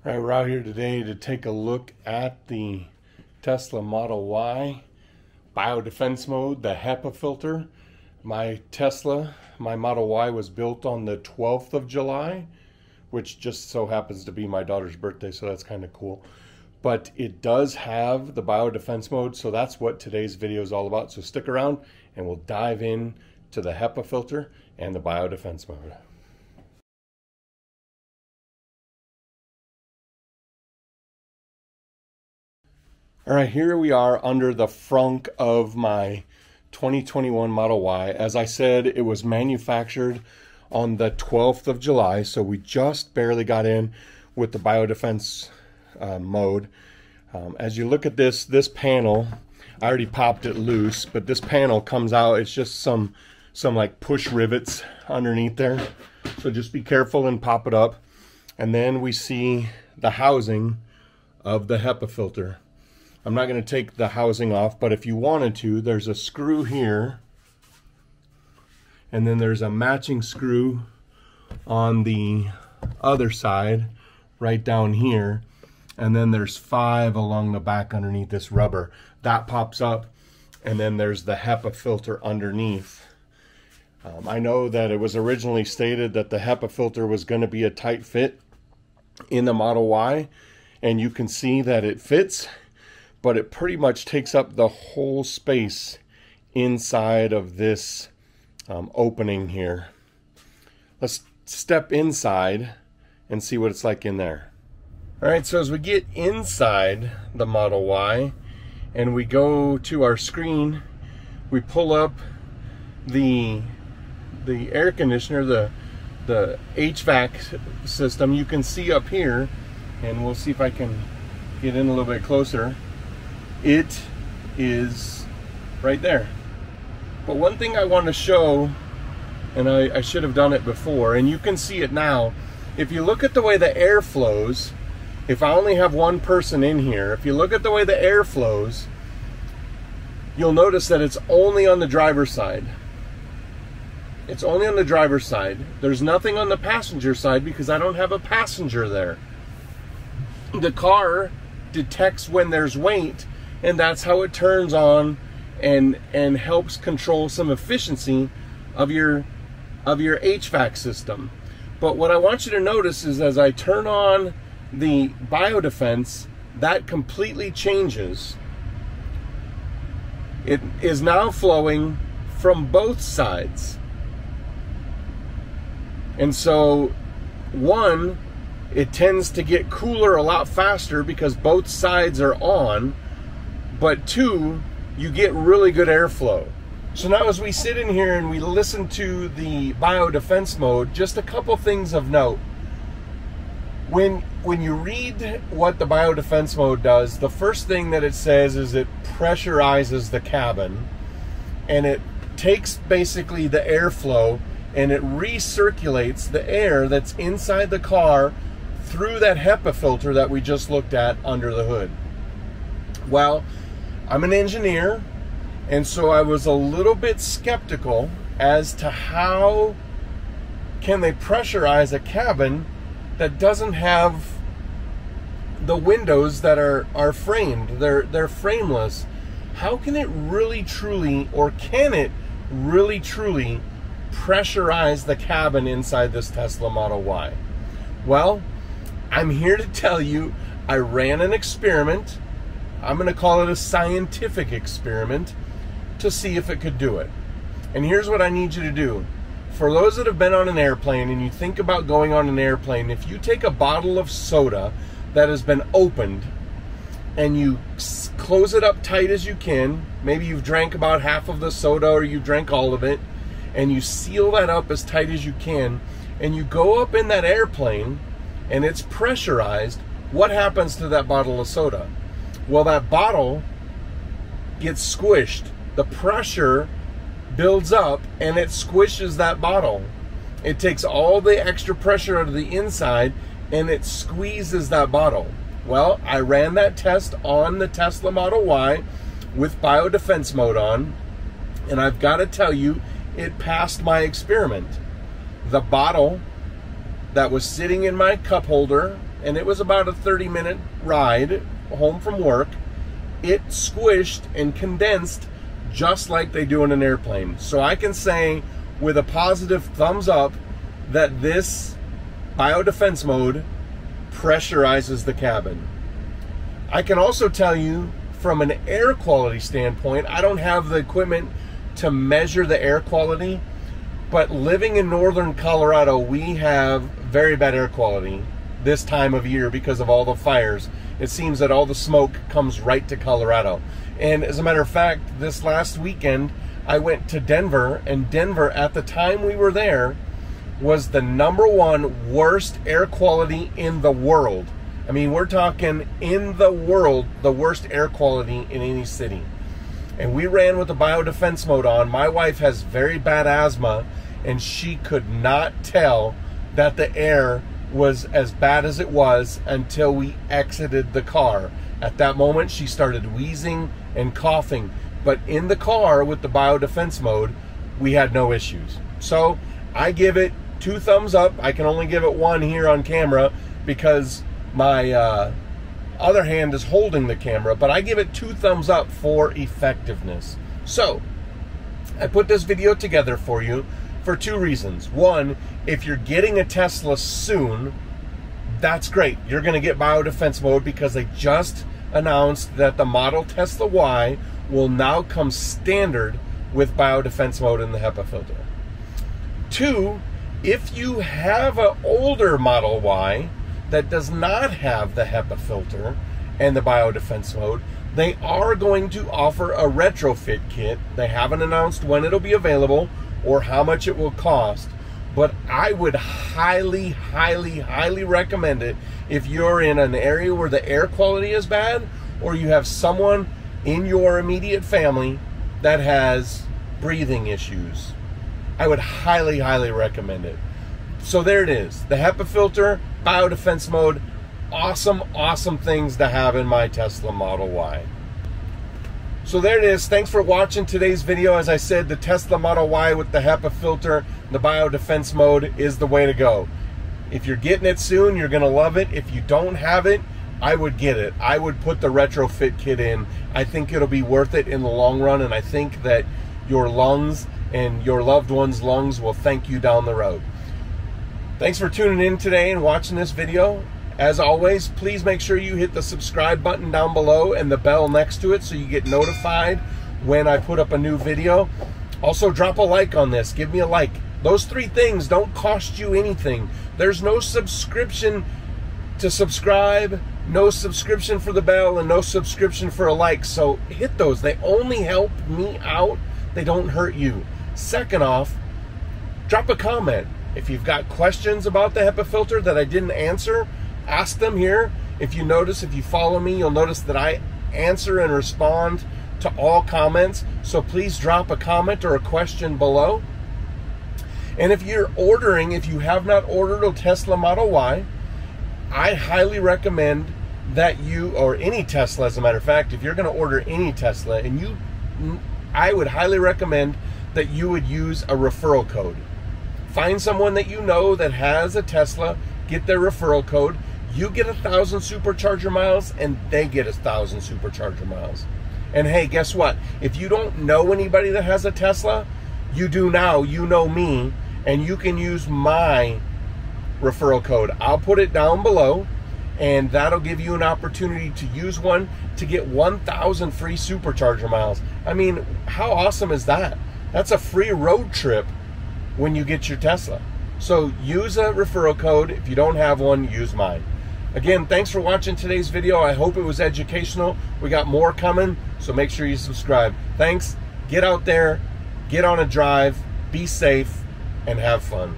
All right, we're out here today to take a look at the Tesla Model Y Biodefense Mode, the HEPA filter. My Model Y was built on the 12th of July, which just so happens to be my daughter's birthday, so that's kind of cool. But it does have the Biodefense Mode, so that's what today's video is all about. So stick around and we'll dive in to the HEPA filter and the Biodefense Mode. All right, here we are under the frunk of my 2021 Model Y. As I said, it was manufactured on the 12th of July, so we just barely got in with the Biodefense mode. As you look at this panel, I already popped it loose, but this panel comes out, it's just some like push rivets underneath there. So just be careful and pop it up. And then we see the housing of the HEPA filter. I'm not going to take the housing off, but if you wanted to, there's a screw here, and then there's a matching screw on the other side right down here, and then there's 5 along the back underneath this rubber. That pops up, and then there's the HEPA filter underneath. I know that it was originally stated that the HEPA filter was going to be a tight fit in the Model Y, and you can see that it fits. But it pretty much takes up the whole space inside of this opening here. Let's step inside and see what it's like in there. All right, so as we get inside the Model Y and we go to our screen, we pull up the air conditioner, the HVAC system. You can see up here, and we'll see if I can get in a little bit closer. It is right there. But one thing I want to show, and I should have done it before, and you can see it now, if you look at the way the air flows, if I only have one person in here, if you look at the way the air flows, you'll notice that it's only on the driver's side. It's only on the driver's side. There's nothing on the passenger side because I don't have a passenger there. The car detects when there's weight, and that's how it turns on and helps control some efficiency of your HVAC system. But what I want you to notice is as I turn on the Biodefense, that completely changes. It is now flowing from both sides. And so, one, it tends to get cooler a lot faster because both sides are on. But 2, you get really good airflow. So now as we sit in here and we listen to the Biodefense mode, just a couple things of note. When you read what the Biodefense mode does, the first thing that it says is it pressurizes the cabin, and it takes basically the airflow and it recirculates the air that's inside the car through that HEPA filter that we just looked at under the hood. Well, I'm an engineer, and so I was a little bit skeptical as to how can they pressurize a cabin that doesn't have the windows that are framed. They're frameless. How can it really truly, or can it really truly pressurize the cabin inside this Tesla Model Y? Well, I'm here to tell you I ran an experiment. I'm going to call it a scientific experiment to see if it could do it. And here's what I need you to do. For those that have been on an airplane and you think about going on an airplane, if you take a bottle of soda that has been opened and you close it up tight as you can, maybe you've drank about half of the soda or you drank all of it, and you seal that up as tight as you can, and you go up in that airplane and it's pressurized, what happens to that bottle of soda? Well, that bottle gets squished. The pressure builds up and it squishes that bottle. It takes all the extra pressure out of the inside and it squeezes that bottle. Well, I ran that test on the Tesla Model Y with Biodefense mode on, and I've got to tell you, it passed my experiment. The bottle that was sitting in my cup holder and it was about a 30-minute ride home from work, it squished and condensed just like they do in an airplane. So I can say with a positive thumbs up that this Biodefense Mode pressurizes the cabin. I can also tell you from an air quality standpoint, I don't have the equipment to measure the air quality, but living in northern Colorado, we have very bad air quality this time of year because of all the fires. It seems that all the smoke comes right to Colorado. And as a matter of fact, this last weekend, I went to Denver, and Denver, at the time we were there, was the #1 worst air quality in the world. I mean, we're talking in the world, the worst air quality in any city. And we ran with the Biodefense Mode on. My wife has very bad asthma, and she could not tell that the air was as bad as it was until we exited the car. At that moment, she started wheezing and coughing. But in the car with the Biodefense Mode, we had no issues. So I give it 2 thumbs up. I can only give it 1 here on camera because my other hand is holding the camera, but I give it 2 thumbs up for effectiveness. So I put this video together for you for 2 reasons. 1, if you're getting a Tesla soon, that's great. You're going to get Biodefense Mode because they just announced that the model Tesla Y will now come standard with Biodefense Mode in the HEPA filter. 2, if you have an older Model Y that does not have the HEPA filter and the Biodefense Mode, they are going to offer a retrofit kit. They haven't announced when it'll be available or how much it will cost, but I would highly, highly, highly recommend it if you're in an area where the air quality is bad or you have someone in your immediate family that has breathing issues. I would highly, highly recommend it. So there it is. The HEPA filter, Biodefense Mode, awesome, awesome things to have in my Tesla Model Y. So there it is. Thanks for watching today's video. As I said, the Tesla Model Y with the HEPA filter, the Biodefense Mode is the way to go. If you're getting it soon, you're going to love it. If you don't have it, I would get it. I would put the retrofit kit in. I think it'll be worth it in the long run, and I think that your lungs and your loved ones' lungs will thank you down the road. Thanks for tuning in today and watching this video. As always, please make sure you hit the subscribe button down below and the bell next to it so you get notified when I put up a new video. Also, drop a like on this. Give me a like. Those 3 things don't cost you anything. There's no subscription to subscribe, no subscription for the bell, and no subscription for a like. So hit those. They only help me out. They don't hurt you. Second off, drop a comment. If you've got questions about the HEPA filter that I didn't answer, ask them here. If you notice, if you follow me, you'll notice that I answer and respond to all comments. So please drop a comment or a question below. And if you're ordering, if you have not ordered a Tesla Model Y, I highly recommend that you, or any Tesla as a matter of fact, if you're going to order any Tesla, I would highly recommend that you would use a referral code. Find someone that you know that has a Tesla, get their referral code. You get 1,000 supercharger miles and they get 1,000 supercharger miles. And hey, guess what? If you don't know anybody that has a Tesla, you do now. You know me, and you can use my referral code. I'll put it down below, and that'll give you an opportunity to use one to get 1,000 free supercharger miles. I mean, how awesome is that? That's a free road trip when you get your Tesla. So use a referral code. If you don't have one, use mine. Again, thanks for watching today's video. I hope it was educational. We got more coming, so make sure you subscribe. Thanks. Get out there, get on a drive, be safe, and have fun.